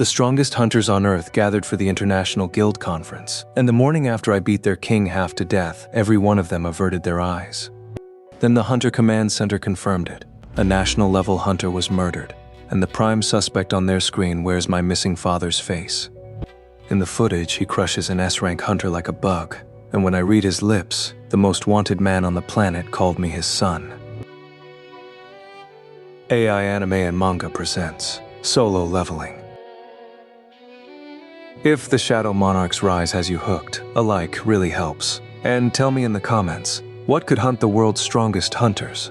The strongest hunters on Earth gathered for the International Guild Conference, and the morning after I beat their king half to death, every one of them averted their eyes. Then the Hunter Command Center confirmed it. A national-level hunter was murdered, and the prime suspect on their screen wears my missing father's face. In the footage, he crushes an S-rank hunter like a bug, and when I read his lips, the most wanted man on the planet called me his son. AI Anime and Manga presents Solo Leveling. If the Shadow Monarch's rise has you hooked, a like really helps. And tell me in the comments, what could hunt the world's strongest hunters?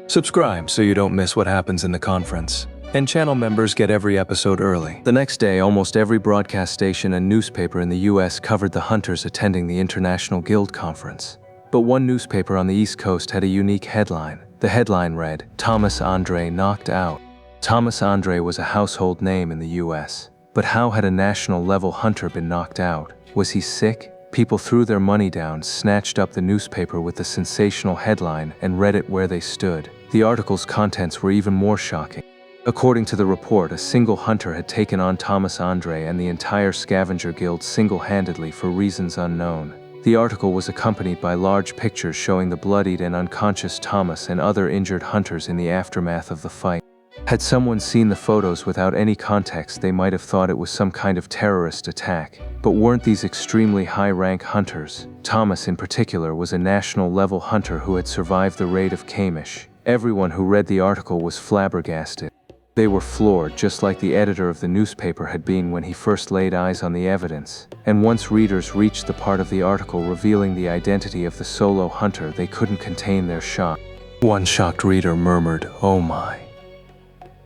Subscribe so you don't miss what happens in the conference. And channel members get every episode early. The next day, almost every broadcast station and newspaper in the US covered the hunters attending the International Guild Conference. But one newspaper on the East Coast had a unique headline. The headline read, "Thomas Andre knocked out." Thomas Andre was a household name in the US. But how had a national-level hunter been knocked out? Was he sick? People threw their money down, snatched up the newspaper with the sensational headline, and read it where they stood. The article's contents were even more shocking. According to the report, a single hunter had taken on Thomas Andre and the entire scavenger guild single-handedly for reasons unknown. The article was accompanied by large pictures showing the bloodied and unconscious Thomas and other injured hunters in the aftermath of the fight. Had someone seen the photos without any context, they might have thought it was some kind of terrorist attack. But weren't these extremely high-rank hunters? Thomas in particular was a national-level hunter who had survived the raid of Kamish. Everyone who read the article was flabbergasted. They were floored, just like the editor of the newspaper had been when he first laid eyes on the evidence. And once readers reached the part of the article revealing the identity of the solo hunter, they couldn't contain their shock. One shocked reader murmured, "Oh my."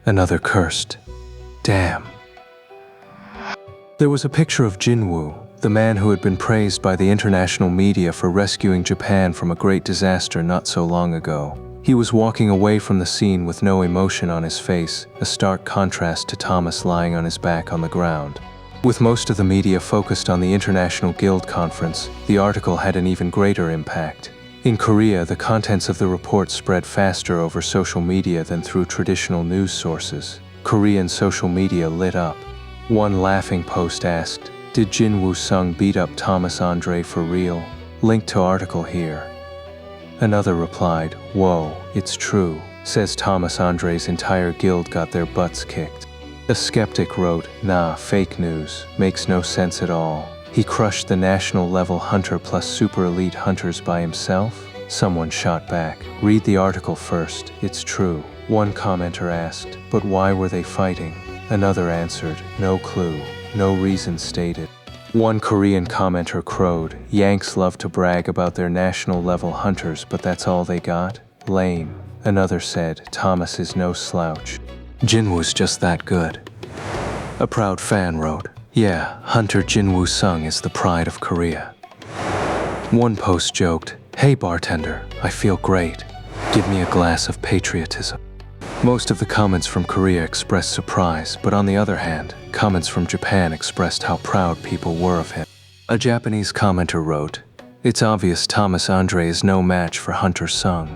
Another cursed, "Damn." There was a picture of Jinwoo, the man who had been praised by the international media for rescuing Japan from a great disaster not so long ago. He was walking away from the scene with no emotion on his face, a stark contrast to Thomas lying on his back on the ground. With most of the media focused on the International Guild Conference, the article had an even greater impact. In Korea, the contents of the report spread faster over social media than through traditional news sources. Korean social media lit up. One laughing post asked, "Did Jinwoo Sung beat up Thomas Andre for real? Link to article here." Another replied, "Whoa, it's true. Says Thomas Andre's entire guild got their butts kicked." A skeptic wrote, "Nah, fake news. Makes no sense at all. He crushed the national-level hunter plus super elite hunters by himself?" Someone shot back, "Read the article first, it's true." One commenter asked, "But why were they fighting?" Another answered, "No clue. No reason stated." One Korean commenter crowed, "Yanks love to brag about their national-level hunters, but that's all they got? Lame." Another said, "Thomas is no slouch. Jinwoo's just that good." A proud fan wrote, "Yeah, Hunter Jinwoo Sung is the pride of Korea." One post joked, "Hey bartender, I feel great. Give me a glass of patriotism." Most of the comments from Korea expressed surprise, but on the other hand, comments from Japan expressed how proud people were of him. A Japanese commenter wrote, "It's obvious Thomas Andre is no match for Hunter Sung."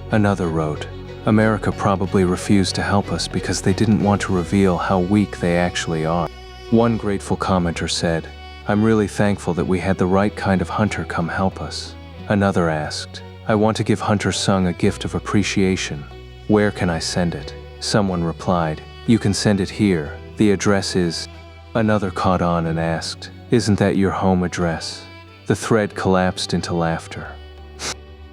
Another wrote, "America probably refused to help us because they didn't want to reveal how weak they actually are." One grateful commenter said, "I'm really thankful that we had the right kind of hunter come help us." Another asked, "I want to give Hunter Sung a gift of appreciation. Where can I send it?" Someone replied, "You can send it here. The address is..." Another caught on and asked, "Isn't that your home address?" The thread collapsed into laughter.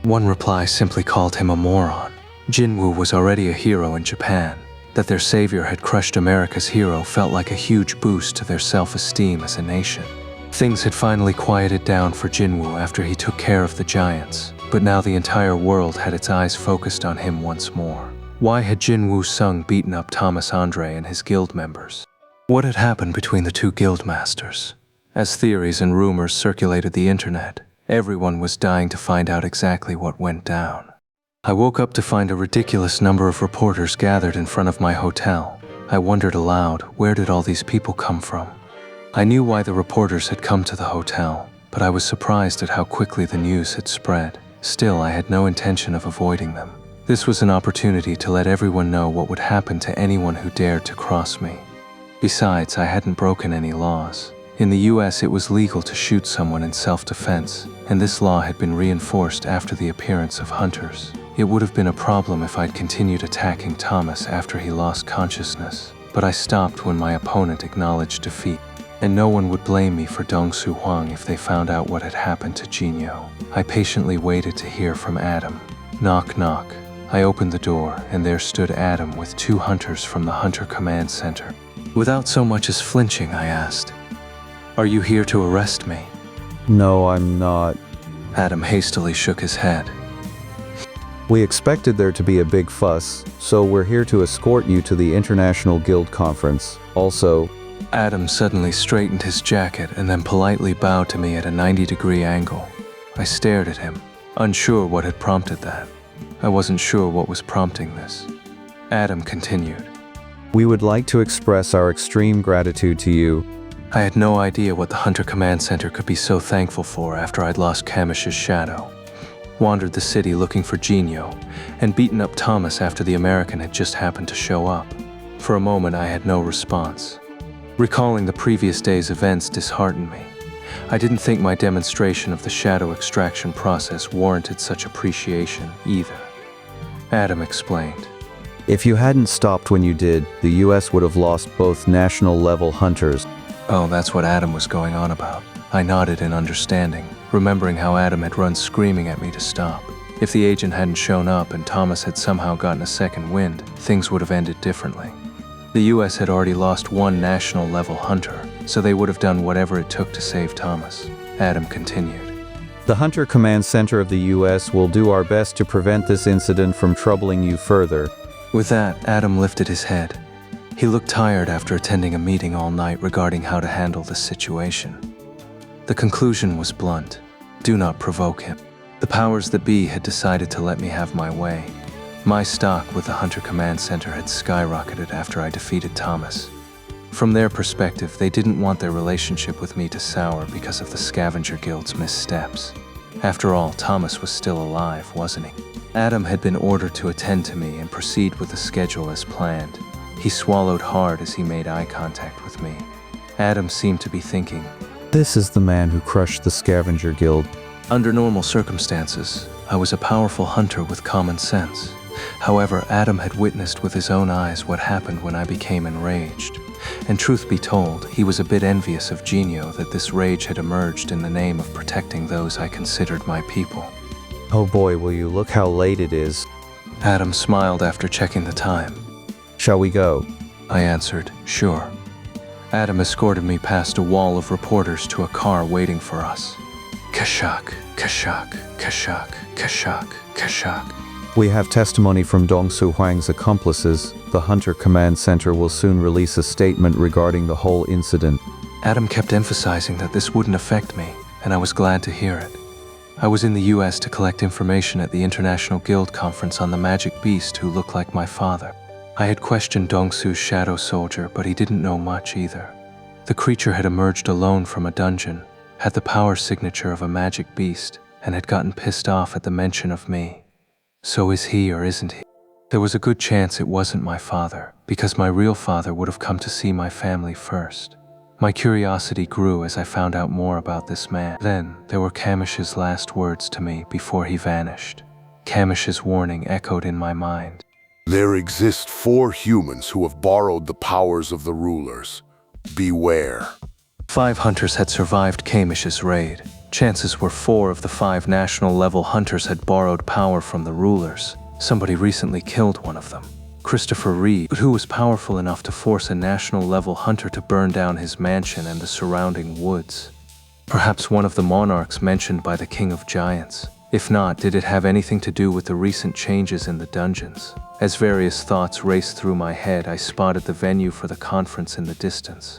One reply simply called him a moron. Jinwoo was already a hero in Japan. That their savior had crushed America's hero felt like a huge boost to their self-esteem as a nation. Things had finally quieted down for Jinwoo after he took care of the giants, but now the entire world had its eyes focused on him once more. Why had Jinwoo Sung beaten up Thomas Andre and his guild members? What had happened between the two guild masters? As theories and rumors circulated the internet, everyone was dying to find out exactly what went down. I woke up to find a ridiculous number of reporters gathered in front of my hotel. I wondered aloud, where did all these people come from? I knew why the reporters had come to the hotel, but I was surprised at how quickly the news had spread. Still, I had no intention of avoiding them. This was an opportunity to let everyone know what would happen to anyone who dared to cross me. Besides, I hadn't broken any laws. In the US, it was legal to shoot someone in self-defense, and this law had been reinforced after the appearance of hunters. It would have been a problem if I'd continued attacking Thomas after he lost consciousness, but I stopped when my opponent acknowledged defeat. And no one would blame me for Dong-Soo Hwang if they found out what had happened to Jinwoo. I patiently waited to hear from Adam. Knock, knock. I opened the door, and there stood Adam with 2 hunters from the Hunter Command Center. Without so much as flinching, I asked, "Are you here to arrest me?" No, I'm not. Adam hastily shook his head. We expected there to be a big fuss, so we're here to escort you to the International Guild Conference. Also, Adam suddenly straightened his jacket and then politely bowed to me at a 90-degree angle. I stared at him, unsure what had prompted that. I wasn't sure what was prompting this. Adam continued. we would like to express our extreme gratitude to you. I had no idea what the Hunter Command Center could be so thankful for after I'd lost Kamish's shadow, wandered the city looking for Jinwoo, and beaten up Thomas after the American had just happened to show up. For a moment, I had no response. Recalling the previous day's events disheartened me. I didn't think my demonstration of the shadow extraction process warranted such appreciation either. Adam explained. If you hadn't stopped when you did, the US would have lost both national-level hunters. Oh, that's what Adam was going on about. I nodded in understanding, remembering how Adam had run screaming at me to stop. If the agent hadn't shown up and Thomas had somehow gotten a second wind, things would have ended differently. The US had already lost 1 national-level hunter, so they would have done whatever it took to save Thomas. Adam continued. The Hunter Command Center of the US will do our best to prevent this incident from troubling you further. With that, Adam lifted his head. He looked tired after attending a meeting all night regarding how to handle the situation. The conclusion was blunt. Do not provoke him. The powers that be had decided to let me have my way. My stock with the Hunter Command Center had skyrocketed after I defeated Thomas. From their perspective, they didn't want their relationship with me to sour because of the Scavenger Guild's missteps. After all, Thomas was still alive, wasn't he? Adam had been ordered to attend to me and proceed with the schedule as planned. He swallowed hard as he made eye contact with me. Adam seemed to be thinking, This is the man who crushed the Scavenger Guild. under normal circumstances, I was a powerful hunter with common sense. However, Adam had witnessed with his own eyes what happened when I became enraged. And truth be told, he was a bit envious of Jinwoo that this rage had emerged in the name of protecting those I considered my people. Oh boy, will you look how late it is. Adam smiled after checking the time. Shall we go? I answered, sure. Adam escorted me past a wall of reporters to a car waiting for us. Kashak, kashak, kashak, kashak, kashak. We have testimony from Dong-Soo Hwang's accomplices. The Hunter Command Center will soon release a statement regarding the whole incident. Adam kept emphasizing that this wouldn't affect me, and I was glad to hear it. I was in the US to collect information at the International Guild Conference on the magic beast who looked like my father. I had questioned Dong-Soo's shadow soldier, but he didn't know much either. The creature had emerged alone from a dungeon, had the power signature of a magic beast, and had gotten pissed off at the mention of me. So is he or isn't he? There was a good chance it wasn't my father, because my real father would have come to see my family first. My curiosity grew as I found out more about this man. Then, there were Kamish's last words to me before he vanished. Kamish's warning echoed in my mind. There exist 4 humans who have borrowed the powers of the rulers. Beware. 5 hunters had survived Kamish's raid. Chances were 4 of the 5 national-level hunters had borrowed power from the rulers. Somebody recently killed one of them. Christopher Reed, who was powerful enough to force a national-level hunter to burn down his mansion and the surrounding woods. Perhaps one of the monarchs mentioned by the King of Giants. If not, did it have anything to do with the recent changes in the dungeons? As various thoughts raced through my head, I spotted the venue for the conference in the distance.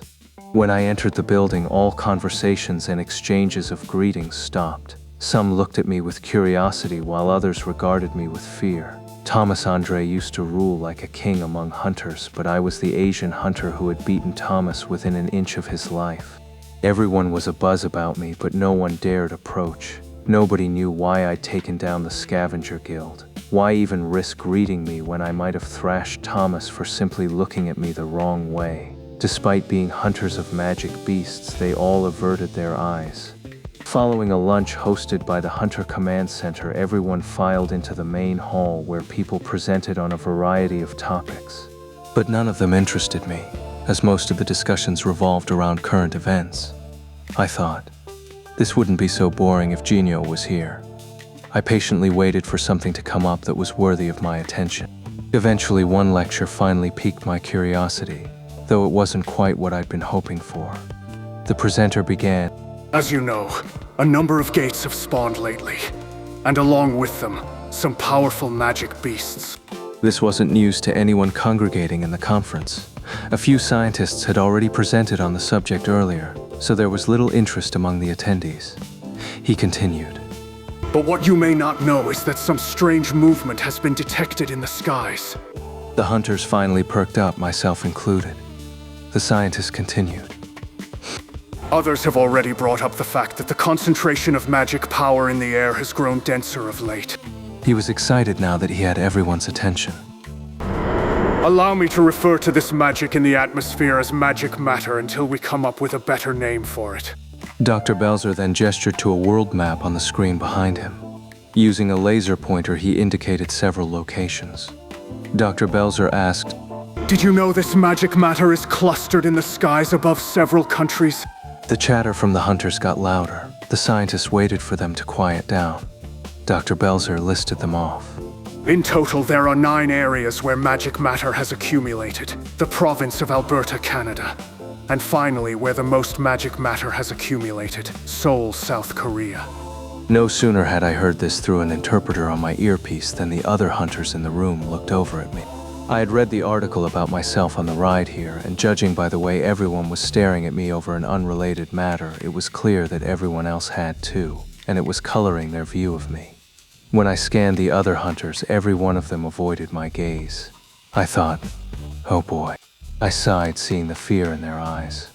When I entered the building, all conversations and exchanges of greetings stopped. Some looked at me with curiosity, while others regarded me with fear. Thomas Andre used to rule like a king among hunters, but I was the Asian hunter who had beaten Thomas within an inch of his life. Everyone was abuzz about me, but no one dared approach. Nobody knew why I'd taken down the Scavenger Guild. Why even risk greeting me when I might have thrashed Thomas for simply looking at me the wrong way? Despite being hunters of magic beasts, they all averted their eyes. Following a lunch hosted by the Hunter Command Center, everyone filed into the main hall where people presented on a variety of topics. But none of them interested me, as most of the discussions revolved around current events. I thought, this wouldn't be so boring if Jinwoo was here. I patiently waited for something to come up that was worthy of my attention. Eventually, one lecture finally piqued my curiosity, though it wasn't quite what I'd been hoping for. The presenter began. As you know, a number of gates have spawned lately, and along with them, some powerful magic beasts. This wasn't news to anyone congregating in the conference. A few scientists had already presented on the subject earlier, so there was little interest among the attendees. He continued. But what you may not know is that some strange movement has been detected in the skies. The hunters finally perked up, myself included. The scientist continued. Others have already brought up the fact that the concentration of magic power in the air has grown denser of late. He was excited now that he had everyone's attention. Allow me to refer to this magic in the atmosphere as magic matter until we come up with a better name for it. Dr. Belzer then gestured to a world map on the screen behind him. Using a laser pointer, he indicated several locations. Dr. Belzer asked, Did you know this magic matter is clustered in the skies above several countries? The chatter from the hunters got louder. The scientists waited for them to quiet down. Dr. Belzer listed them off. In total, there are 9 areas where magic matter has accumulated. The province of Alberta, Canada. And finally, where the most magic matter has accumulated, Seoul, South Korea. No sooner had I heard this through an interpreter on my earpiece than the other hunters in the room looked over at me. I had read the article about myself on the ride here, and judging by the way everyone was staring at me over an unrelated matter, it was clear that everyone else had too, and it was coloring their view of me. When I scanned the other hunters, every one of them avoided my gaze. I thought, oh boy. I sighed, seeing the fear in their eyes.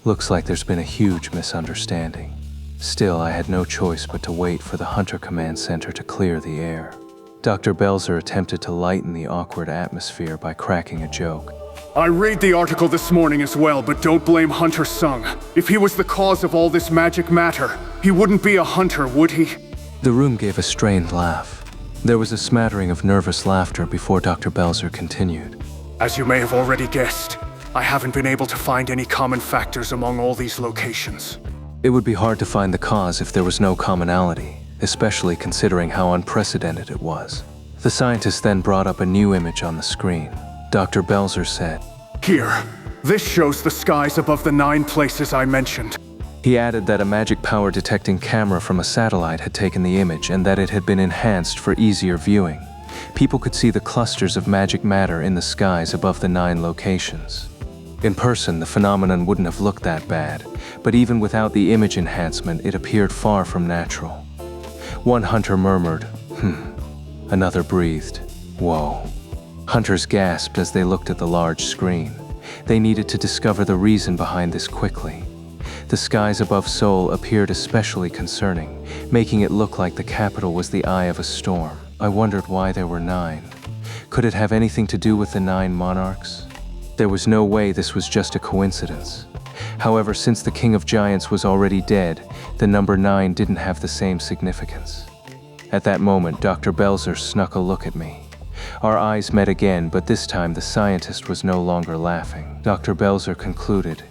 Looks like there's been a huge misunderstanding. Still, I had no choice but to wait for the Hunter Command Center to clear the air. Dr. Belzer attempted to lighten the awkward atmosphere by cracking a joke. I read the article this morning as well, but don't blame Hunter Sung. If he was the cause of all this magic matter, he wouldn't be a hunter, would he? The room gave a strained laugh. There was a smattering of nervous laughter before Dr. Belzer continued. As you may have already guessed, I haven't been able to find any common factors among all these locations. It would be hard to find the cause if there was no commonality, especially considering how unprecedented it was. The scientist then brought up a new image on the screen. Dr. Belzer said, Here, this shows the skies above the 9 places I mentioned. He added that a magic power detecting camera from a satellite had taken the image and that it had been enhanced for easier viewing. People could see the clusters of magic matter in the skies above the 9 locations. In person, the phenomenon wouldn't have looked that bad, but even without the image enhancement, it appeared far from natural. One hunter murmured, Another breathed, whoa. Hunters gasped as they looked at the large screen. They needed to discover the reason behind this quickly. The skies above Seoul appeared especially concerning, making it look like the capital was the eye of a storm. I wondered why there were 9. Could it have anything to do with the 9 monarchs? There was no way this was just a coincidence. However, since the King of Giants was already dead, the number 9 didn't have the same significance. At that moment, Dr. Belzer snuck a look at me. Our eyes met again, but this time the scientist was no longer laughing. Dr. Belzer concluded,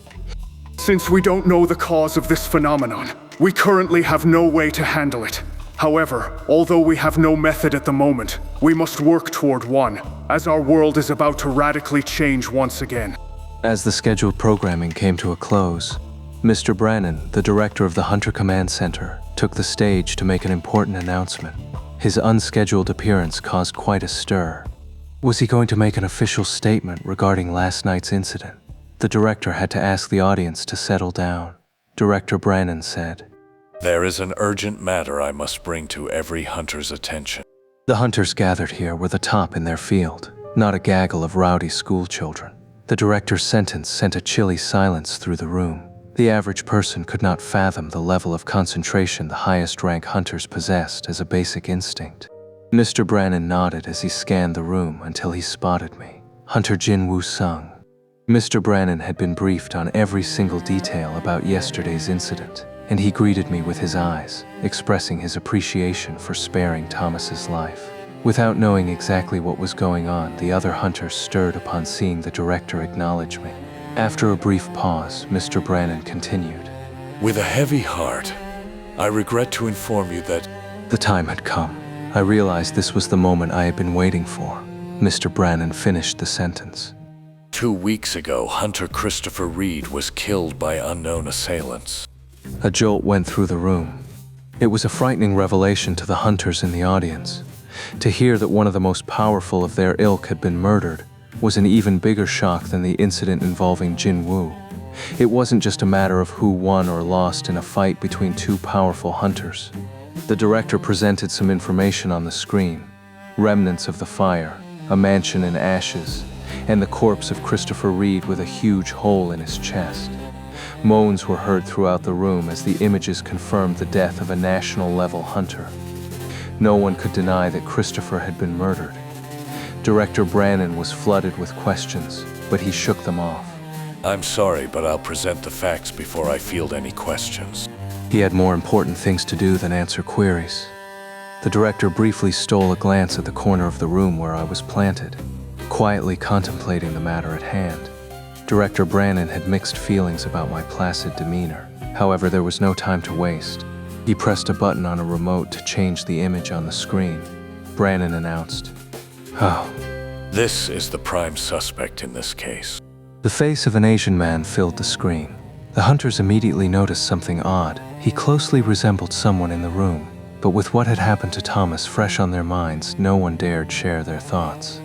Since we don't know the cause of this phenomenon, we currently have no way to handle it. However, although we have no method at the moment, we must work toward one, as our world is about to radically change once again. As the scheduled programming came to a close, Mr. Brannan, the director of the Hunter Command Center, took the stage to make an important announcement. His unscheduled appearance caused quite a stir. Was he going to make an official statement regarding last night's incident? The director had to ask the audience to settle down. Director Brannan said, There is an urgent matter I must bring to every hunter's attention. The hunters gathered here were the top in their field, not a gaggle of rowdy schoolchildren. The director's sentence sent a chilly silence through the room. The average person could not fathom the level of concentration the highest-rank hunters possessed as a basic instinct. Mr. Brannan nodded as he scanned the room until he spotted me. Hunter Jinwoo Sung. Mr. Brannan had been briefed on every single detail about yesterday's incident, and he greeted me with his eyes, expressing his appreciation for sparing Thomas's life. Without knowing exactly what was going on, the other hunters stirred upon seeing the director acknowledge me. After a brief pause, Mr. Brannan continued. With a heavy heart, I regret to inform you that The time had come. I realized this was the moment I had been waiting for. Mr. Brannan finished the sentence. 2 weeks ago, Hunter Christopher Reed was killed by unknown assailants. A jolt went through the room. It was a frightening revelation to the hunters in the audience. To hear that one of the most powerful of their ilk had been murdered was an even bigger shock than the incident involving Jinwoo. It wasn't just a matter of who won or lost in a fight between two powerful hunters. The director presented some information on the screen: remnants of the fire, a mansion in ashes, and the corpse of Christopher Reed with a huge hole in his chest. Moans were heard throughout the room as the images confirmed the death of a national-level hunter. No one could deny that Christopher had been murdered. Director Brannan was flooded with questions, but he shook them off. I'm sorry, but I'll present the facts before I field any questions. He had more important things to do than answer queries. The director briefly stole a glance at the corner of the room where I was planted, quietly contemplating the matter at hand. Director Brannan had mixed feelings about my placid demeanor. However, there was no time to waste. He pressed a button on a remote to change the image on the screen. Brannan announced, "Oh." This is the prime suspect in this case. The face of an Asian man filled the screen. The hunters immediately noticed something odd. He closely resembled someone in the room, but with what had happened to Thomas fresh on their minds, no one dared share their thoughts.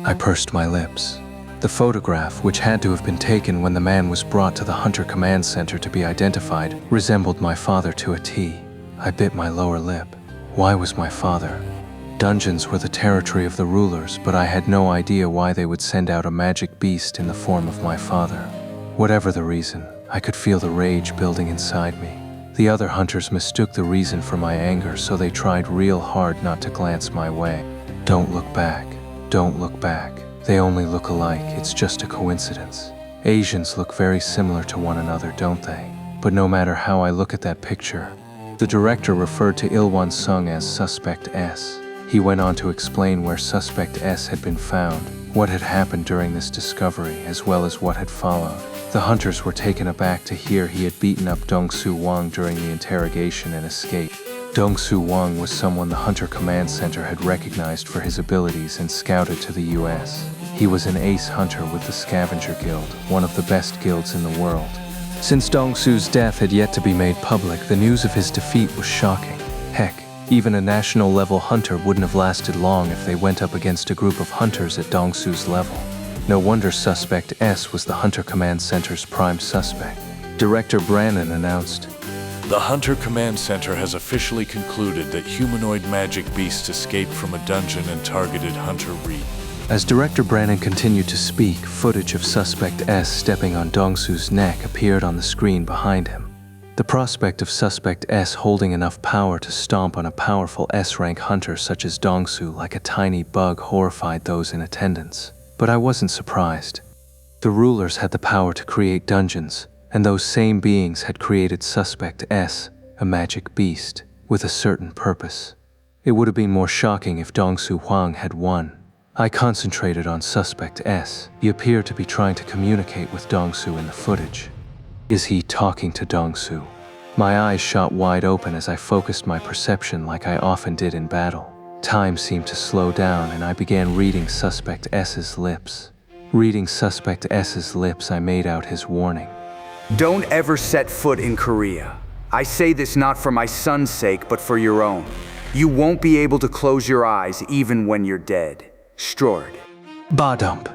I pursed my lips. The photograph, which had to have been taken when the man was brought to the Hunter Command Center to be identified, resembled my father to a T. I bit my lower lip. Why was my father? Dungeons were the territory of the rulers, but I had no idea why they would send out a magic beast in the form of my father. Whatever the reason, I could feel the rage building inside me. The other hunters mistook the reason for my anger, so they tried real hard not to glance my way. Don't look back. Don't look back. They only look alike. It's just a coincidence. Asians look very similar to one another, don't they? But no matter how I look at that picture, the director referred to Ilwan Sung as Suspect S. He went on to explain where Suspect S had been found, what had happened during this discovery, as well as what had followed. The hunters were taken aback to hear he had beaten up Dong-Soo Wang during the interrogation and escaped. Dong-Soo Wang was someone the Hunter Command Center had recognized for his abilities and scouted to the US. He was an ace hunter with the Scavenger Guild, one of the best guilds in the world. Since Dong-Soo's death had yet to be made public, the news of his defeat was shocking. Heck, even a national-level hunter wouldn't have lasted long if they went up against a group of hunters at Dong-Soo's level. No wonder Suspect S was the Hunter Command Center's prime suspect. Director Brannan announced, The Hunter Command Center has officially concluded that humanoid magic beasts escaped from a dungeon and targeted Hunter Reed. As Director Brannan continued to speak, footage of Suspect S stepping on Dong-Soo's neck appeared on the screen behind him. The prospect of Suspect S holding enough power to stomp on a powerful S-rank hunter such as Dong-Soo like a tiny bug horrified those in attendance. But I wasn't surprised. The rulers had the power to create dungeons, and those same beings had created Suspect S, a magic beast, with a certain purpose. It would have been more shocking if Dong-Soo Hwang had won. I concentrated on Suspect S. He appeared to be trying to communicate with Dong-Soo in the footage. Is he talking to Dong-Soo? My eyes shot wide open as I focused my perception like I often did in battle. Time seemed to slow down and I began reading Suspect S's lips. Reading Suspect S's lips, I made out his warning. Don't ever set foot in Korea. I say this not for my son's sake, but for your own. You won't be able to close your eyes even when you're dead. Strord. Ba-dump.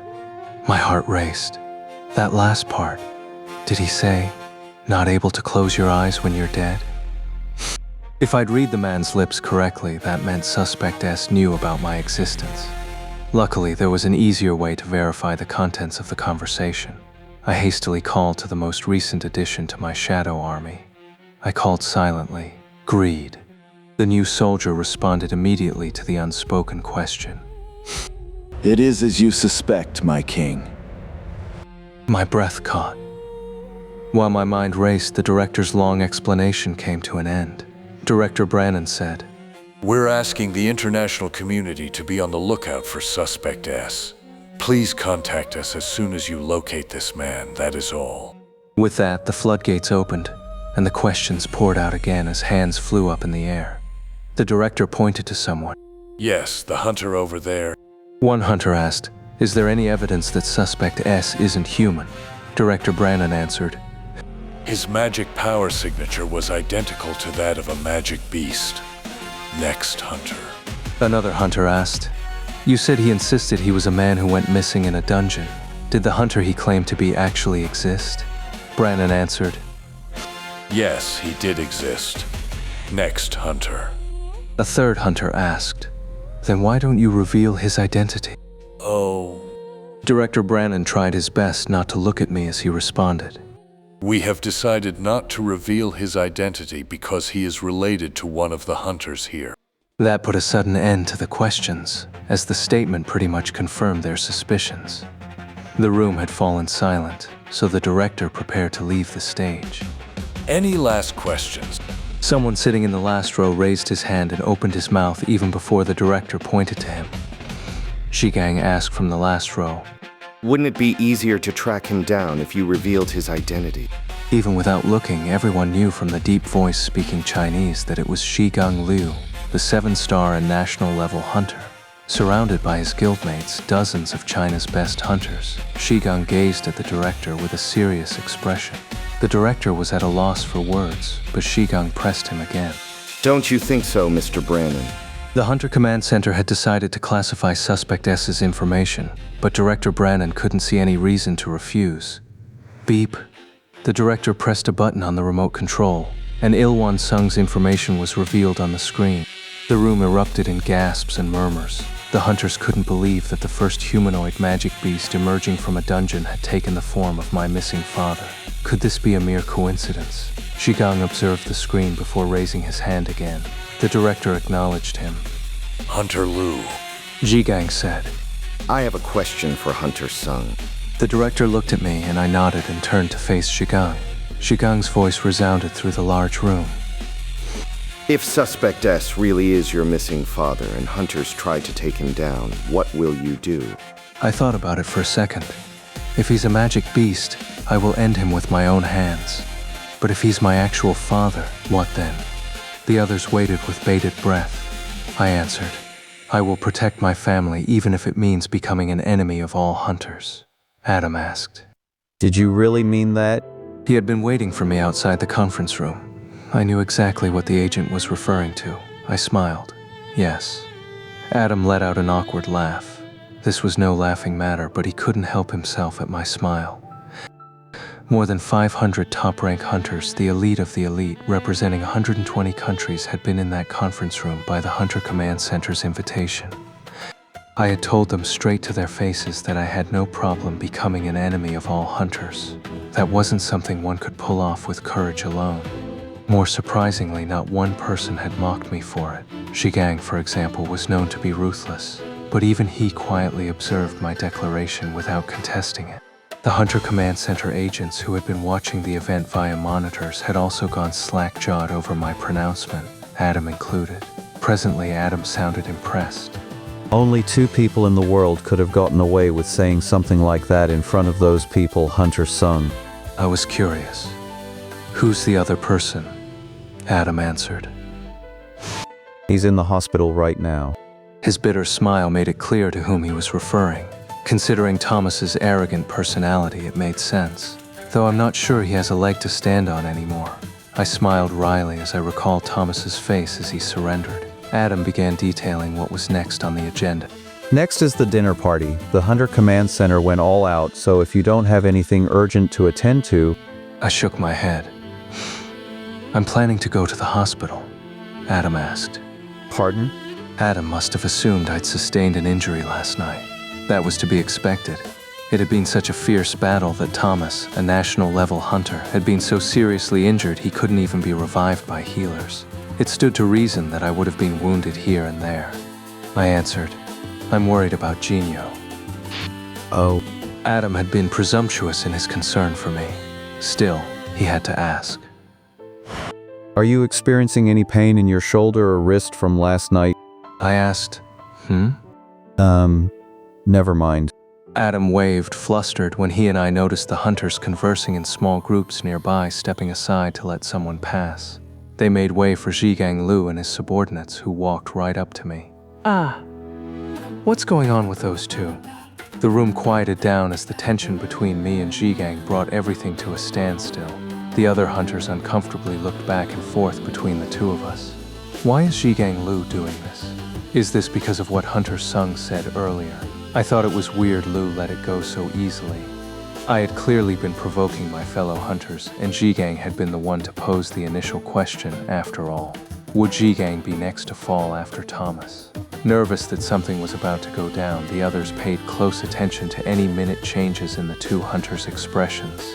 My heart raced. That last part. Did he say, not able to close your eyes when you're dead? If I'd read the man's lips correctly, that meant Suspect S knew about my existence. Luckily, there was an easier way to verify the contents of the conversation. I hastily called to the most recent addition to my shadow army. I called silently, Greed. The new soldier responded immediately to the unspoken question. It is as you suspect, my king. My breath caught. While my mind raced, the director's long explanation came to an end. Director Brannon said, We're asking the international community to be on the lookout for Suspect S. Please contact us as soon as you locate this man, that is all. With that, the floodgates opened, and the questions poured out again as hands flew up in the air. The director pointed to someone. Yes, the hunter over there. One hunter asked, Is there any evidence that Suspect S isn't human? Director Brannon answered, His magic power signature was identical to that of a magic beast. Next hunter. Another hunter asked, You said he insisted he was a man who went missing in a dungeon. Did the hunter he claimed to be actually exist? Brannon answered, Yes, he did exist. Next hunter. A third hunter asked, Then why don't you reveal his identity? Oh. Director Brannon tried his best not to look at me as he responded. We have decided not to reveal his identity because he is related to one of the hunters here. That put a sudden end to the questions, as the statement pretty much confirmed their suspicions. The room had fallen silent, so the director prepared to leave the stage. Any last questions? Someone sitting in the last row raised his hand and opened his mouth even before the director pointed to him. Zhigang asked from the last row, Wouldn't it be easier to track him down if you revealed his identity? Even without looking, everyone knew from the deep voice speaking Chinese that it was Zhigang Liu, the 7-star and national-level hunter. Surrounded by his guildmates, dozens of China's best hunters, Zhigang gazed at the director with a serious expression. The director was at a loss for words, but Zhigang pressed him again. Don't you think so, Mr. Brannon? The Hunter Command Center had decided to classify Suspect S's information, but Director Brannon couldn't see any reason to refuse. Beep. The director pressed a button on the remote control, and Ilwan Sung's information was revealed on the screen. The room erupted in gasps and murmurs. The hunters couldn't believe that the first humanoid magic beast emerging from a dungeon had taken the form of my missing father. Could this be a mere coincidence? Zhigang observed the screen before raising his hand again. The director acknowledged him. Hunter Liu. Zhigang said. I have a question for Hunter Sung. The director looked at me and I nodded and turned to face Zhigang. Zhigang's voice resounded through the large room. If Suspect S really is your missing father and hunters try to take him down, what will you do? I thought about it for a second. If he's a magic beast, I will end him with my own hands. But if he's my actual father, what then? The others waited with bated breath. I answered, I will protect my family even if it means becoming an enemy of all hunters. Adam asked. Did you really mean that? He had been waiting for me outside the conference room. I knew exactly what the agent was referring to. I smiled. Yes. Adam let out an awkward laugh. This was no laughing matter, but he couldn't help himself at my smile. More than 500 top-rank hunters, the elite of the elite, representing 120 countries, had been in that conference room by the Hunter Command Center's invitation. I had told them straight to their faces that I had no problem becoming an enemy of all hunters. That wasn't something one could pull off with courage alone. More surprisingly, not one person had mocked me for it. Zhigang, for example, was known to be ruthless, but even he quietly observed my declaration without contesting it. The Hunter Command Center agents who had been watching the event via monitors had also gone slack-jawed over my pronouncement, Adam included. Presently, Adam sounded impressed. Only 2 people in the world could have gotten away with saying something like that in front of those people, Hunter Sung. I was curious. Who's the other person? Adam answered. He's in the hospital right now. His bitter smile made it clear to whom he was referring. Considering Thomas's arrogant personality, it made sense, though I'm not sure he has a leg to stand on anymore. I smiled wryly as I recalled Thomas's face as he surrendered. Adam began detailing what was next on the agenda. Next is the dinner party. The Hunter Command Center went all out, so if you don't have anything urgent to attend to... I shook my head. I'm planning to go to the hospital, Adam asked. Pardon? Adam must have assumed I'd sustained an injury last night. That was to be expected. It had been such a fierce battle that Thomas, a national-level hunter, had been so seriously injured he couldn't even be revived by healers. It stood to reason that I would have been wounded here and there. I answered, I'm worried about Jinwoo. Oh. Adam had been presumptuous in his concern for me. Still, he had to ask. Are you experiencing any pain in your shoulder or wrist from last night? I asked, Never mind. Adam waved, flustered, when he and I noticed the hunters conversing in small groups nearby, stepping aside to let someone pass. They made way for Zhigang Lu and his subordinates, who walked right up to me. What's going on with those two? The room quieted down as the tension between me and Zhigang brought everything to a standstill. The other hunters uncomfortably looked back and forth between the two of us. Why is Zhigang Lu doing this? Is this because of what Hunter Sung said earlier? I thought it was weird Lu let it go so easily. I had clearly been provoking my fellow hunters, and Zhigang had been the one to pose the initial question after all. Would Zhigang be next to fall after Thomas? Nervous that something was about to go down, the others paid close attention to any minute changes in the two hunters' expressions.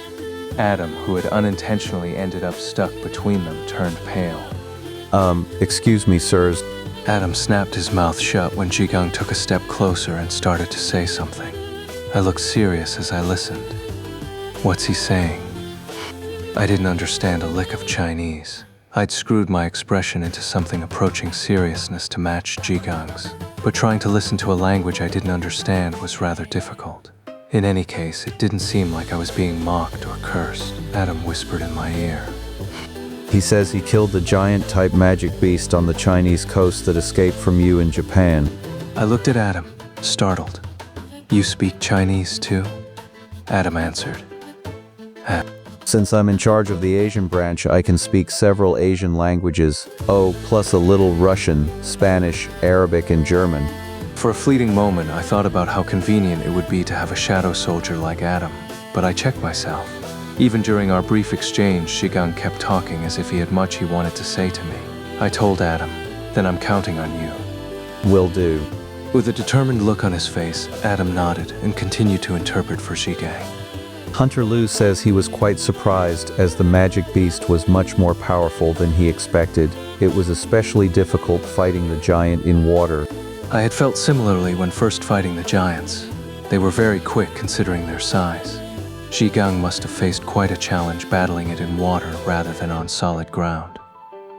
Adam, who had unintentionally ended up stuck between them, turned pale. Excuse me, sirs. Adam snapped his mouth shut when Zhigang took a step closer and started to say something. I looked serious as I listened. What's he saying? I didn't understand a lick of Chinese. I'd screwed my expression into something approaching seriousness to match Zhigang's, but trying to listen to a language I didn't understand was rather difficult. In any case, it didn't seem like I was being mocked or cursed. Adam whispered in my ear. He says he killed the giant-type magic beast on the Chinese coast that escaped from you in Japan. I looked at Adam, startled. You speak Chinese too? Adam answered. Since I'm in charge of the Asian branch, I can speak several Asian languages. Oh, plus a little Russian, Spanish, Arabic, and German. For a fleeting moment, I thought about how convenient it would be to have a shadow soldier like Adam, but I checked myself. Even during our brief exchange, Zhigang kept talking as if he had much he wanted to say to me. I told Adam, then I'm counting on you. Will do. With a determined look on his face, Adam nodded and continued to interpret for Zhigang. Hunter Lu says he was quite surprised as the magic beast was much more powerful than he expected. It was especially difficult fighting the giant in water. I had felt similarly when first fighting the giants. They were very quick considering their size. Zhigang must have faced quite a challenge battling it in water rather than on solid ground.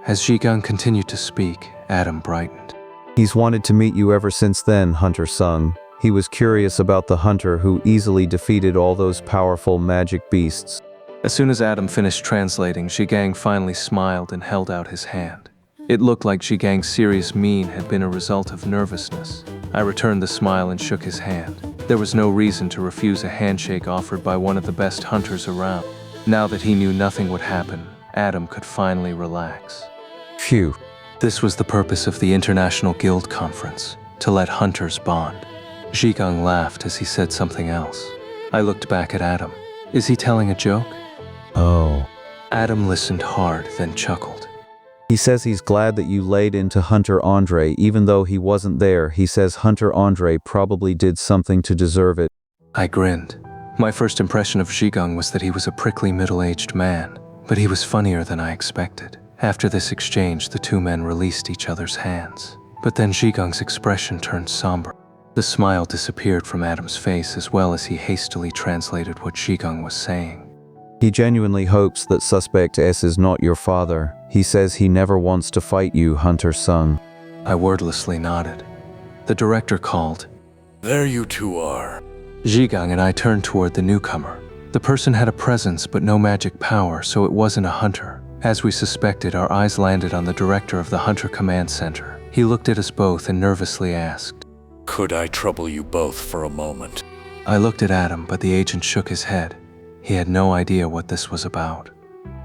As Zhigang continued to speak, Adam brightened. He's wanted to meet you ever since then, Hunter Sung. He was curious about the hunter who easily defeated all those powerful magic beasts. As soon as Adam finished translating, Zhigang finally smiled and held out his hand. It looked like Zhigang's serious mien had been a result of nervousness. I returned the smile and shook his hand. There was no reason to refuse a handshake offered by one of the best hunters around. Now that he knew nothing would happen, Adam could finally relax. Phew. This was the purpose of the International Guild Conference, to let hunters bond. Zhigang laughed as he said something else. I looked back at Adam. Is he telling a joke? Oh. Adam listened hard, then chuckled. He says he's glad that you laid into Hunter Andre even though he wasn't there. He says Hunter Andre probably did something to deserve it. I grinned. My first impression of Zhigang was that he was a prickly middle-aged man, but he was funnier than I expected. After this exchange, the two men released each other's hands. But then Zhigang's expression turned somber. The smile disappeared from Adam's face as well as he hastily translated what Zhigang was saying. He genuinely hopes that Suspect S is not your father. He says he never wants to fight you, Hunter Sung. I wordlessly nodded. The director called. There you two are. Zhigang and I turned toward the newcomer. The person had a presence but no magic power, so it wasn't a hunter. As we suspected, our eyes landed on the director of the Hunter Command Center. He looked at us both and nervously asked, Could I trouble you both for a moment? I looked at Adam, but the agent shook his head. He had no idea what this was about.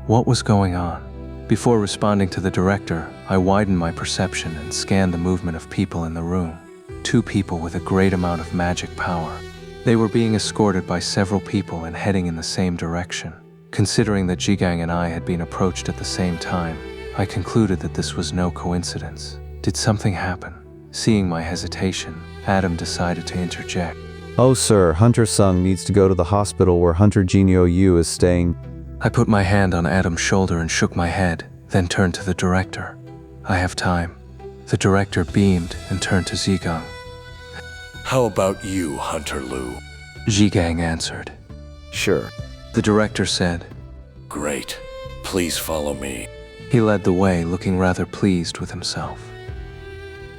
What was going on? Before responding to the director, I widened my perception and scanned the movement of people in the room. Two people with a great amount of magic power. They were being escorted by several people and heading in the same direction. Considering that Zhigang and I had been approached at the same time, I concluded that this was no coincidence. Did something happen? Seeing my hesitation, Adam decided to interject. Oh sir, Hunter Sung needs to go to the hospital where Hunter Jinwoo Yu is staying. I put my hand on Adam's shoulder and shook my head, then turned to the director. I have time. The director beamed and turned to Zhigang. How about you, Hunter Lu? Zhigang answered. Sure. The director said. Great. Please follow me. He led the way, looking rather pleased with himself.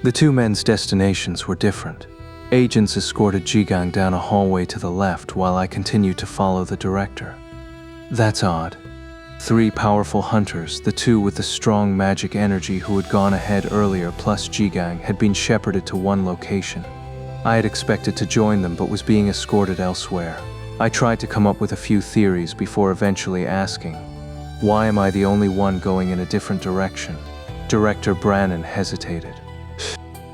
The two men's destinations were different. Agents escorted Zhigang down a hallway to the left while I continued to follow the director. That's odd. 3 powerful hunters, the 2 with the strong magic energy who had gone ahead earlier plus Zhigang, had been shepherded to one location. I had expected to join them but was being escorted elsewhere. I tried to come up with a few theories before eventually asking, why am I the only one going in a different direction? Director Brannon hesitated.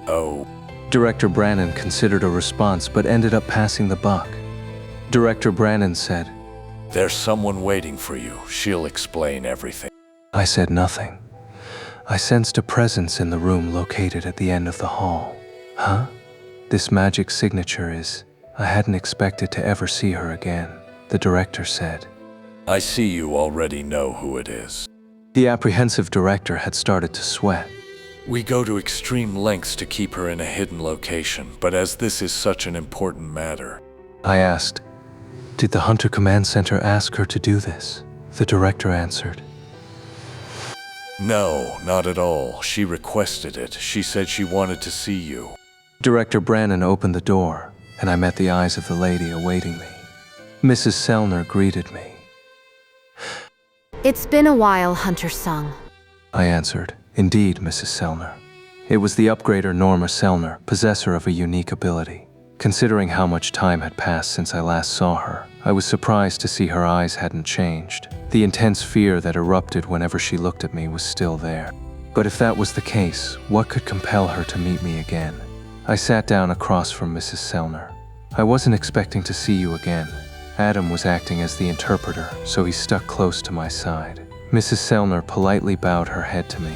Oh. Director Brannon considered a response but ended up passing the buck. Director Brannon said, There's someone waiting for you. She'll explain everything. I said nothing. I sensed a presence in the room located at the end of the hall. Huh? This magic signature is... I hadn't expected to ever see her again, the director said. I see you already know who it is. The apprehensive director had started to sweat. We go to extreme lengths to keep her in a hidden location, but as this is such an important matter... I asked, did the Hunter Command Center ask her to do this? The director answered. No, not at all. She requested it. She said she wanted to see you. Director Brannon opened the door, and I met the eyes of the lady awaiting me. Mrs. Sellner greeted me. It's been a while, Hunter Sung. I answered, indeed, Mrs. Sellner. It was the upgrader Norma Sellner, possessor of a unique ability. Considering how much time had passed since I last saw her, I was surprised to see her eyes hadn't changed. The intense fear that erupted whenever she looked at me was still there. But if that was the case, what could compel her to meet me again? I sat down across from Mrs. Sellner. I wasn't expecting to see you again. Adam was acting as the interpreter, so he stuck close to my side. Mrs. Sellner politely bowed her head to me.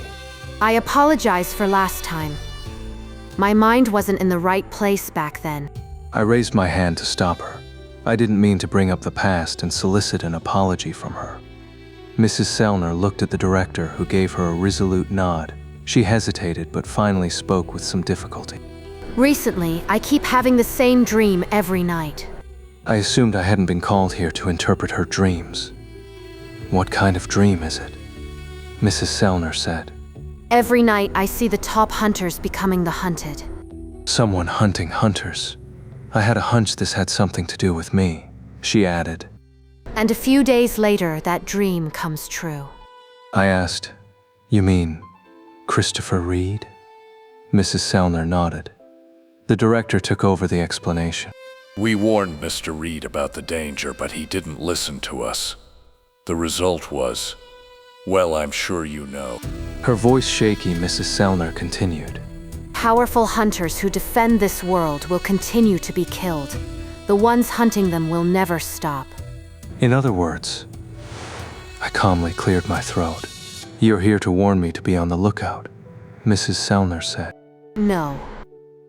I apologize for last time. My mind wasn't in the right place back then. I raised my hand to stop her. I didn't mean to bring up the past and solicit an apology from her. Mrs. Sellner looked at the director, who gave her a resolute nod. She hesitated but finally spoke with some difficulty. Recently, I keep having the same dream every night. I assumed I hadn't been called here to interpret her dreams. What kind of dream is it? Mrs. Sellner said. Every night, I see the top hunters becoming the hunted. Someone hunting hunters. I had a hunch this had something to do with me, she added. And a few days later, that dream comes true. I asked, you mean Christopher Reed? Mrs. Sellner nodded. The director took over the explanation. We warned Mr. Reed about the danger, but he didn't listen to us. The result was, well, I'm sure you know. Her voice shaky, Mrs. Sellner continued. Powerful hunters who defend this world will continue to be killed. The ones hunting them will never stop. In other words, I calmly cleared my throat. You're here to warn me to be on the lookout, Mrs. Sellner said. No.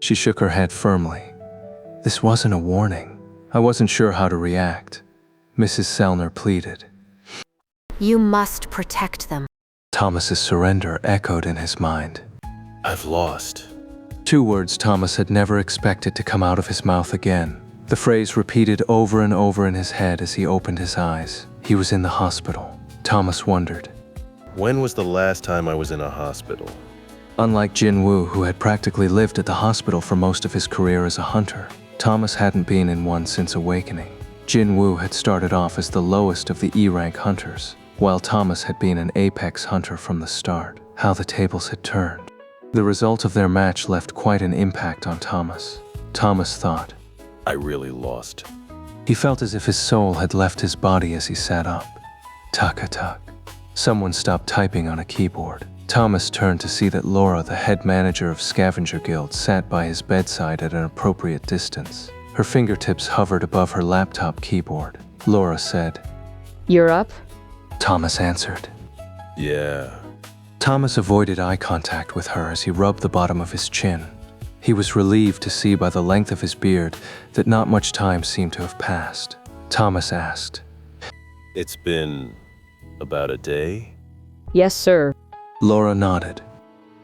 She shook her head firmly. This wasn't a warning. I wasn't sure how to react. Mrs. Sellner pleaded. You must protect them. Thomas's surrender echoed in his mind. I've lost. 2 words Thomas had never expected to come out of his mouth again. The phrase repeated over and over in his head as he opened his eyes. He was in the hospital. Thomas wondered. When was the last time I was in a hospital? Unlike Jinwoo, who had practically lived at the hospital for most of his career as a hunter, Thomas hadn't been in one since awakening. Jinwoo had started off as the lowest of the E-rank hunters, while Thomas had been an apex hunter from the start. How the tables had turned. The result of their match left quite an impact on Thomas. Thomas thought. I really lost. He felt as if his soul had left his body as he sat up. Tuck-a-tuck. Someone stopped typing on a keyboard. Thomas turned to see that Laura, the head manager of Scavenger Guild, sat by his bedside at an appropriate distance. Her fingertips hovered above her laptop keyboard. Laura said, You're up? Thomas answered. Yeah. Thomas avoided eye contact with her as he rubbed the bottom of his chin. He was relieved to see by the length of his beard that not much time seemed to have passed. Thomas asked, It's been about a day? Yes, sir. Laura nodded.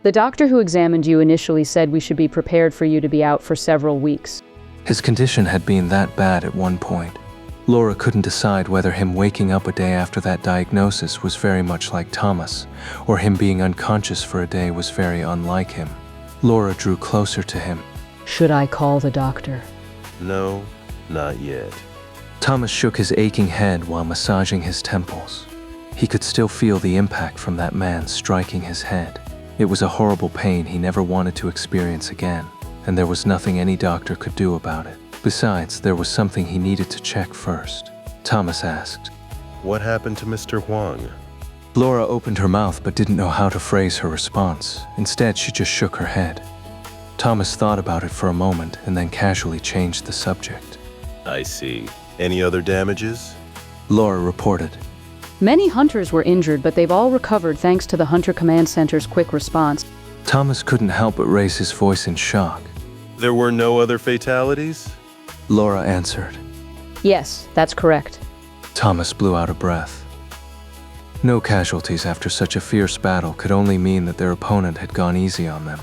The doctor who examined you initially said we should be prepared for you to be out for several weeks. His condition had been that bad at one point. Laura couldn't decide whether him waking up a day after that diagnosis was very much like Thomas, or him being unconscious for a day was very unlike him. Laura drew closer to him. Should I call the doctor? No, not yet. Thomas shook his aching head while massaging his temples. He could still feel the impact from that man striking his head. It was a horrible pain he never wanted to experience again, and there was nothing any doctor could do about it. Besides, there was something he needed to check first. Thomas asked, What happened to Mr. Huang? Laura opened her mouth but didn't know how to phrase her response. Instead, she just shook her head. Thomas thought about it for a moment and then casually changed the subject. I see. Any other damages? Laura reported. Many hunters were injured, but they've all recovered thanks to the Hunter Command Center's quick response. Thomas couldn't help but raise his voice in shock. There were no other fatalities? Laura answered. Yes, that's correct. Thomas blew out a breath. No casualties after such a fierce battle could only mean that their opponent had gone easy on them.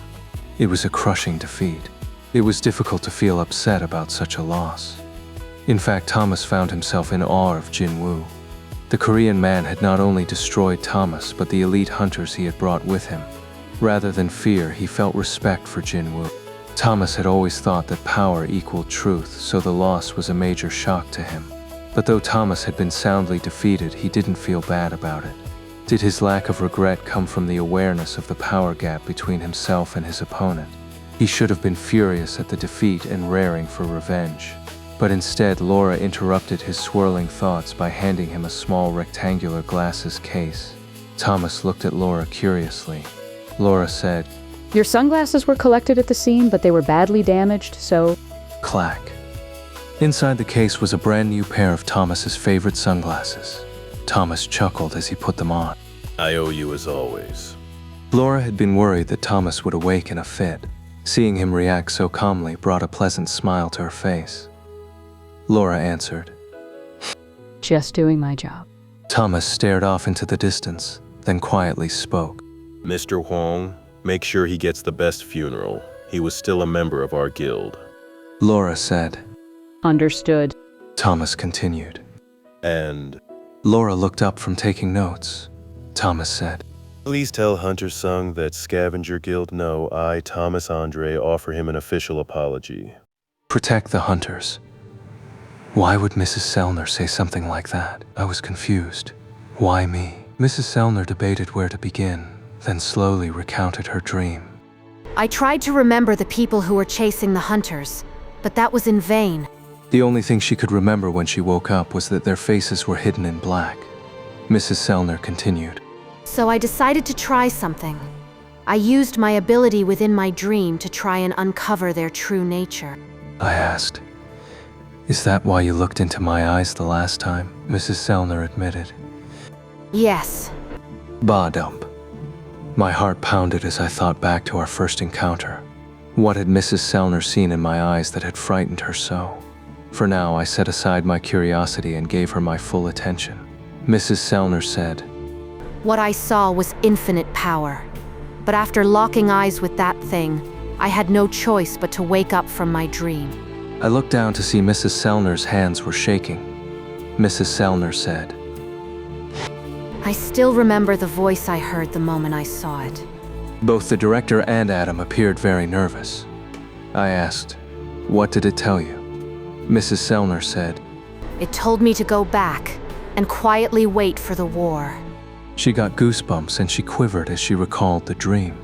It was a crushing defeat. It was difficult to feel upset about such a loss. In fact, Thomas found himself in awe of Jinwoo. The Korean man had not only destroyed Thomas, but the elite hunters he had brought with him. Rather than fear, he felt respect for Jinwoo. Thomas had always thought that power equaled truth, so the loss was a major shock to him. But though Thomas had been soundly defeated, he didn't feel bad about it. Did his lack of regret come from the awareness of the power gap between himself and his opponent? He should have been furious at the defeat and raring for revenge. But instead, Laura interrupted his swirling thoughts by handing him a small rectangular glasses case. Thomas looked at Laura curiously. Laura said, Your sunglasses were collected at the scene, but they were badly damaged, so... Clack. Inside the case was a brand new pair of Thomas's favorite sunglasses. Thomas chuckled as he put them on. I owe you as always. Laura had been worried that Thomas would awake in a fit. Seeing him react so calmly brought a pleasant smile to her face. Laura answered. Just doing my job. Thomas stared off into the distance, then quietly spoke. Mr. Huang, make sure he gets the best funeral. He was still a member of our guild. Laura said. Understood. Thomas continued. And Laura looked up from taking notes. Thomas said, please tell Hunter Sung that Scavenger Guild know I, Thomas Andre, offer him an official apology. Protect the hunters. Why would Mrs. Sellner say something like that? I was confused. Why me? Mrs. Sellner debated where to begin, then slowly recounted her dream. I tried to remember the people who were chasing the hunters, but that was in vain. The only thing she could remember when she woke up was that their faces were hidden in black. Mrs. Sellner continued. So I decided to try something. I used my ability within my dream to try and uncover their true nature. I asked, is that why you looked into my eyes the last time? Mrs. Sellner admitted. Yes. Bah dump. My heart pounded as I thought back to our first encounter. What had Mrs. Sellner seen in my eyes that had frightened her so? For now, I set aside my curiosity and gave her my full attention. Mrs. Sellner said, What I saw was infinite power. But after locking eyes with that thing, I had no choice but to wake up from my dream. I looked down to see Mrs. Sellner's hands were shaking. Mrs. Sellner said, I still remember the voice I heard the moment I saw it. Both the director and Adam appeared very nervous. I asked, what did it tell you? Mrs. Sellner said, It told me to go back and quietly wait for the war. She got goosebumps and she quivered as she recalled the dream.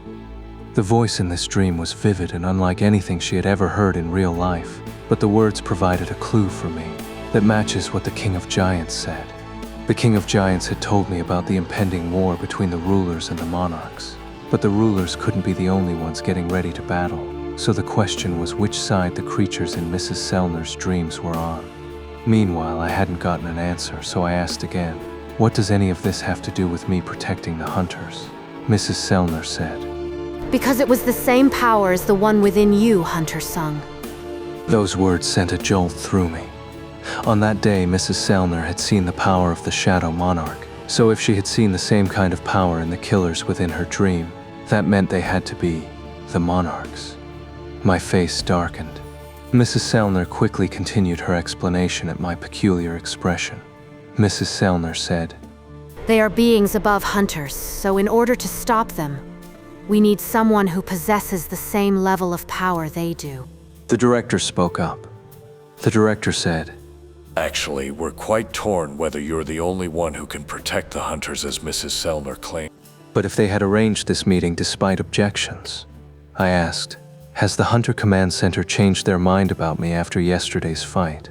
The voice in this dream was vivid and unlike anything she had ever heard in real life, but the words provided a clue for me that matches what the King of Giants said. The King of Giants had told me about the impending war between the rulers and the monarchs, but the rulers couldn't be the only ones getting ready to battle, so the question was which side the creatures in Mrs. Sellner's dreams were on. Meanwhile, I hadn't gotten an answer, so I asked again, what does any of this have to do with me protecting the hunters? Mrs. Sellner said, Because it was the same power as the one within you, Hunter Sung. Those words sent a jolt through me. On that day, Mrs. Sellner had seen the power of the Shadow Monarch, so if she had seen the same kind of power in the killers within her dream, that meant they had to be the monarchs. My face darkened. Mrs. Sellner quickly continued her explanation at my peculiar expression. Mrs. Sellner said, They are beings above hunters, so in order to stop them, we need someone who possesses the same level of power they do. The director spoke up. The director said, Actually, we're quite torn whether you're the only one who can protect the hunters as Mrs. Sellner claimed. But if they had arranged this meeting despite objections, I asked, has the Hunter Command Center changed their mind about me after yesterday's fight?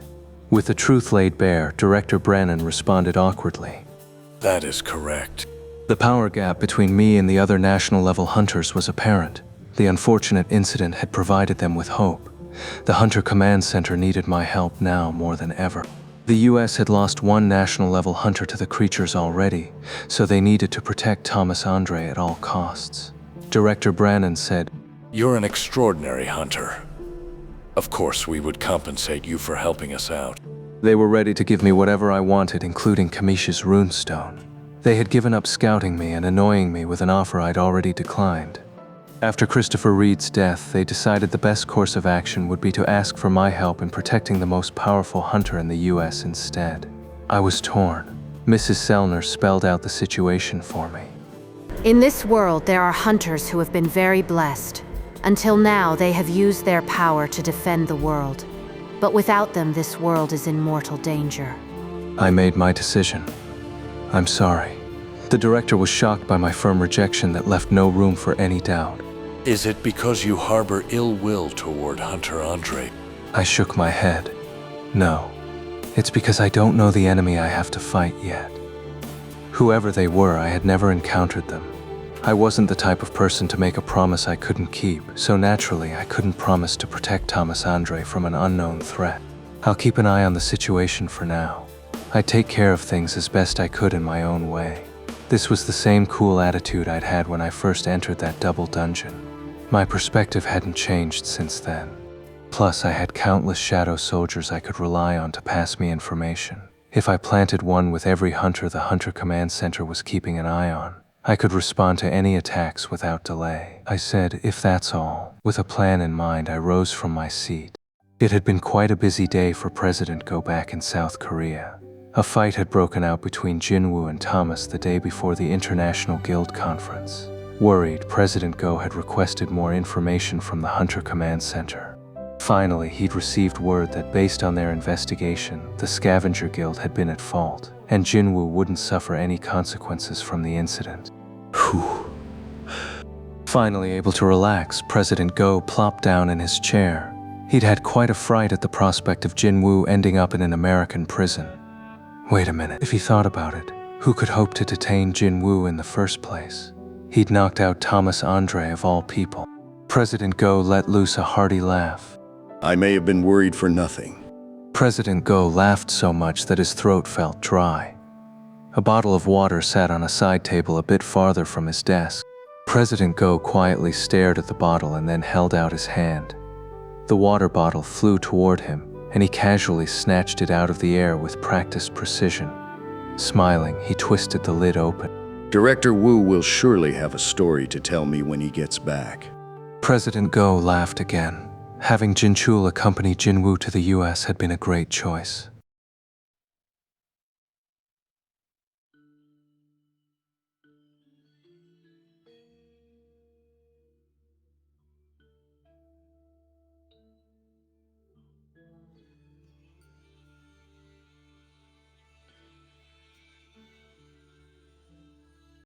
With the truth laid bare, Director Brannon responded awkwardly. That is correct. The power gap between me and the other national-level hunters was apparent. The unfortunate incident had provided them with hope. The Hunter Command Center needed my help now more than ever. The U.S. had lost one national-level hunter to the creatures already, so they needed to protect Thomas Andre at all costs. Director Brannon said, You're an extraordinary hunter. Of course, we would compensate you for helping us out. They were ready to give me whatever I wanted, including Kamisha's runestone. They had given up scouting me and annoying me with an offer I'd already declined. After Christopher Reed's death, they decided the best course of action would be to ask for my help in protecting the most powerful hunter in the U.S. instead. I was torn. Mrs. Sellner spelled out the situation for me. In this world, there are hunters who have been very blessed. Until now, they have used their power to defend the world. But without them, this world is in mortal danger. I made my decision. I'm sorry. The director was shocked by my firm rejection that left no room for any doubt. Is it because you harbor ill will toward Hunter Andre? I shook my head. No. It's because I don't know the enemy I have to fight yet. Whoever they were, I had never encountered them. I wasn't the type of person to make a promise I couldn't keep, so naturally I couldn't promise to protect Thomas Andre from an unknown threat. I'll keep an eye on the situation for now. I'd take care of things as best I could in my own way. This was the same cool attitude I'd had when I first entered that double dungeon. My perspective hadn't changed since then. Plus, I had countless shadow soldiers I could rely on to pass me information. If I planted one with every hunter the Hunter Command Center was keeping an eye on, I could respond to any attacks without delay. I said, if that's all. With a plan in mind, I rose from my seat. It had been quite a busy day for President Go back in South Korea. A fight had broken out between Jinwoo and Thomas the day before the International Guild Conference. Worried, President Go had requested more information from the Hunter Command Center. Finally, he'd received word that based on their investigation, the Scavenger Guild had been at fault, and Jinwoo wouldn't suffer any consequences from the incident. Whew. Finally able to relax, President Go plopped down in his chair. He'd had quite a fright at the prospect of Jinwoo ending up in an American prison. Wait a minute, if he thought about it, who could hope to detain Jinwoo in the first place? He'd knocked out Thomas Andre of all people. President Go let loose a hearty laugh. I may have been worried for nothing. President Go laughed so much that his throat felt dry. A bottle of water sat on a side table a bit farther from his desk. President Go quietly stared at the bottle and then held out his hand. The water bottle flew toward him, and he casually snatched it out of the air with practiced precision. Smiling, he twisted the lid open. Director Wu will surely have a story to tell me when he gets back. President Go laughed again. Having Jinchul accompany Jinwoo to the U.S. had been a great choice.